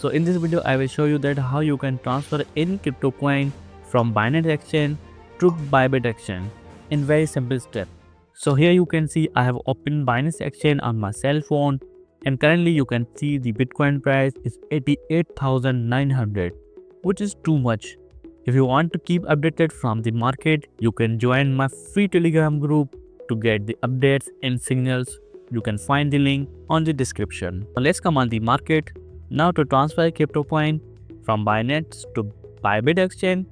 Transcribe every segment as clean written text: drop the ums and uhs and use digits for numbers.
So in this video, I will show you that how you can transfer any crypto coin from Binance exchange to Bybit exchange in very simple step. So here you can see I have opened Binance exchange on my cell phone, and currently you can see the Bitcoin price is 88,900, which is too much. If you want to keep updated from the market, you can join my free Telegram group to get the updates and signals. You can find the link on the description. Now let's come on the market. Now to transfer crypto coin from Binance to Bybit exchange,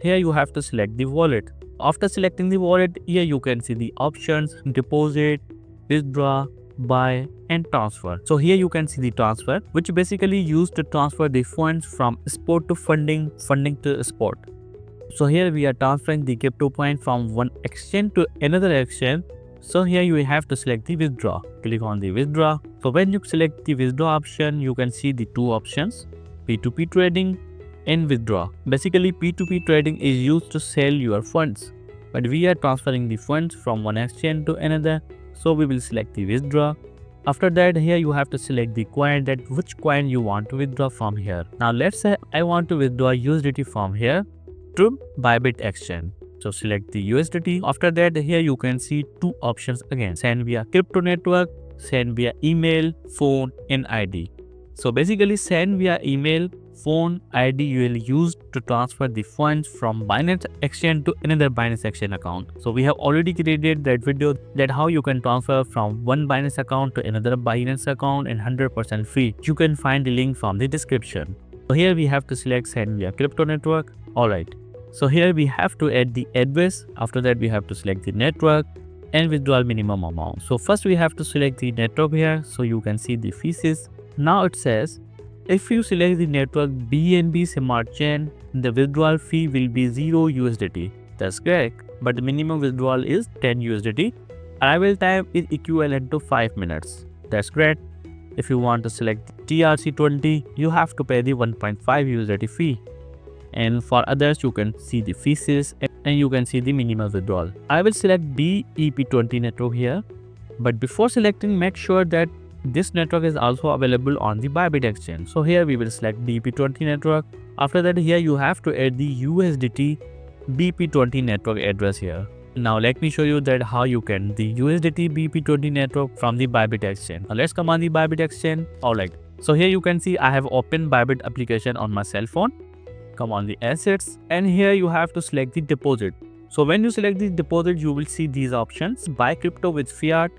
here you have to select the wallet. After selecting the wallet, here you can see the options: deposit, withdraw, buy and transfer. So here you can see the transfer, which basically used to transfer the funds from spot to funding to spot. So here we are transferring the crypto coin from one exchange to another exchange. So here you have to select the withdraw. Click on the withdraw. So when you select the withdraw option, you can see the two options: P2P trading and withdraw. Basically, P2P trading is used to sell your funds, but we are transferring the funds from one exchange to another. So we will select the withdraw. After that, here you have to select the coin, that which coin you want to withdraw from here. Now let's say I want to withdraw USDT from here to Bybit exchange. So select the USDT. After that, here you can see two options again: send via crypto network, send via email, phone and ID. So basically, send via email, phone, ID you will use to transfer the funds from Binance exchange to another Binance exchange account. So we have already created that video that how you can transfer from one Binance account to another Binance account and 100% free. You can find the link from the description. So here we have to select send via crypto network. Alright. So here we have to add the address. After that, we have to select the network and withdrawal minimum amount. So first we have to select the network here. So you can see the fees. Now it says if you select the network BNB Smart Chain, the withdrawal fee will be 0 USDT. That's correct. But the minimum withdrawal is 10 USDT. Arrival time is equivalent to 5 minutes. That's great. If you want to select TRC20, you have to pay the 1.5 USDT fee. And for others, you can see the fees and you can see the minimum withdrawal. I will select BEP20 network here. But before selecting, make sure that this network is also available on the Bybit exchange. So here we will select BP20 network. After that, here you have to add the USDT BP20 network address here. Now let me show you that how you can the USDT BP20 network from the Bybit exchange. Now let's come on the Bybit exchange. Alright. So here you can see I have opened Bybit application on my cell phone. Come on the assets, and here you have to select the deposit. So when you select the deposit, you will see these options: buy crypto with fiat,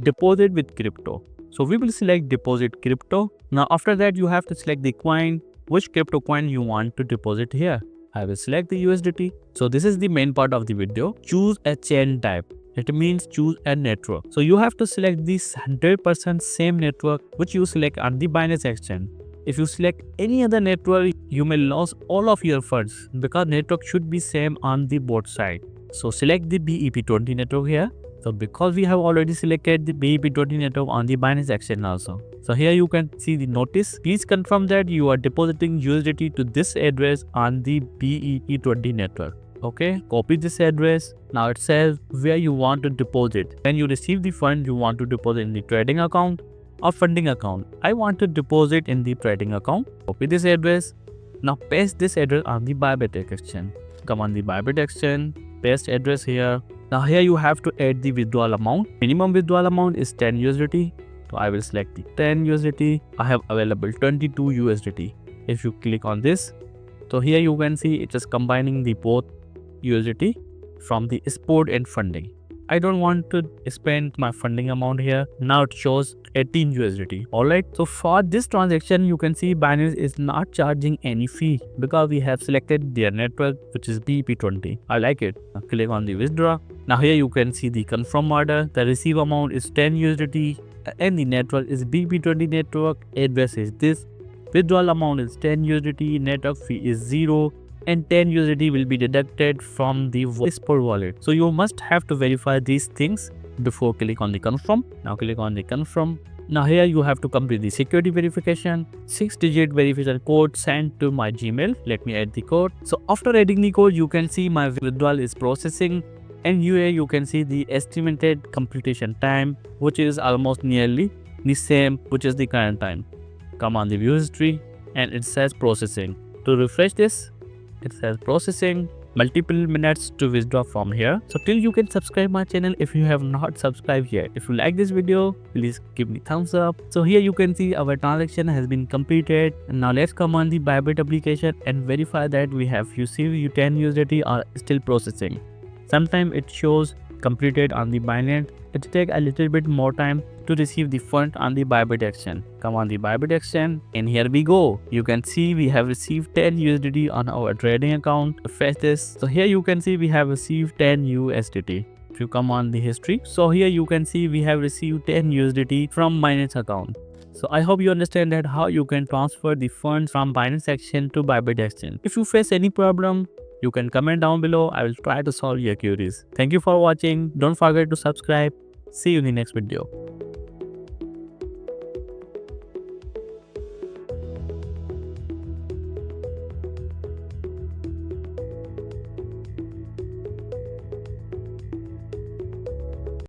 deposit with crypto. So we will select deposit crypto. Now after that, you have to select the coin, which crypto coin you want to deposit here. I will select the USDT. So this is the main part of the video. Choose a chain type. It means choose a network. So you have to select this 100% same network which you select on the Binance exchange. If you select any other network, you may lose all of your funds because network should be same on the both sides. So select the BEP20 network here. So because we have already selected the BEP20 network on the Binance exchange also. So here you can see the notice. Please confirm that you are depositing USDT to this address on the BEP20 network. Okay, copy this address. Now it says where you want to deposit. When you receive the fund, you want to deposit in the trading account or funding account. I want to deposit in the trading account. Copy this address. Now paste this address on the Bybit exchange. Come on the Bybit exchange, paste address here. Now here you have to add the withdrawal amount. Minimum withdrawal amount is 10 USDT. So I will select the 10 USDT. I have available 22 USDT. If you click on this, so here you can see it is combining the both USDT from the spot and funding. I don't want to spend my funding amount here. Now it shows 18 USDT. Alright, so for this transaction, you can see Binance is not charging any fee because we have selected their network, which is BP20. I like it. Now click on the withdraw. Now here you can see the confirm order. The receive amount is 10 USDT and the network is BP20 network. Address is this. Withdrawal amount is 10 USDT. Network fee is 0. And 10 USDT will be deducted from the spot wallet. So you must have to verify these things before click on the confirm. Now click on the confirm. Now here you have to complete the security verification. 6-digit verification code sent to my Gmail. Let me add the code. So after adding the code, you can see my withdrawal is processing, and here you can see the estimated completion time, which is almost nearly the same, which is the current time. Come on the view history, and it says processing. To refresh this, it says processing, multiple minutes to withdraw from here. So till you can subscribe my channel if you have not subscribed yet. If you like this video, please give me thumbs up. So here you can see our transaction has been completed. And now let's come on the Bybit application and verify that we have received 10 USDT are still processing. Sometimes it shows completed on the Binance. It take a little bit more time to receive the fund on the Bybit exchange. Come on the Bybit exchange and here we go. You can see we have received 10 USDT on our trading account. Refresh this. So here you can see we have received 10 USDT. If you come on the history, so here you can see we have received 10 USDT from Binance account. So I hope you understand that how you can transfer the funds from Binance exchange to Bybit exchange. If you face any problem, you can comment down below. I will try to solve your queries. Thank you for watching. Don't forget to subscribe. See you in the next video.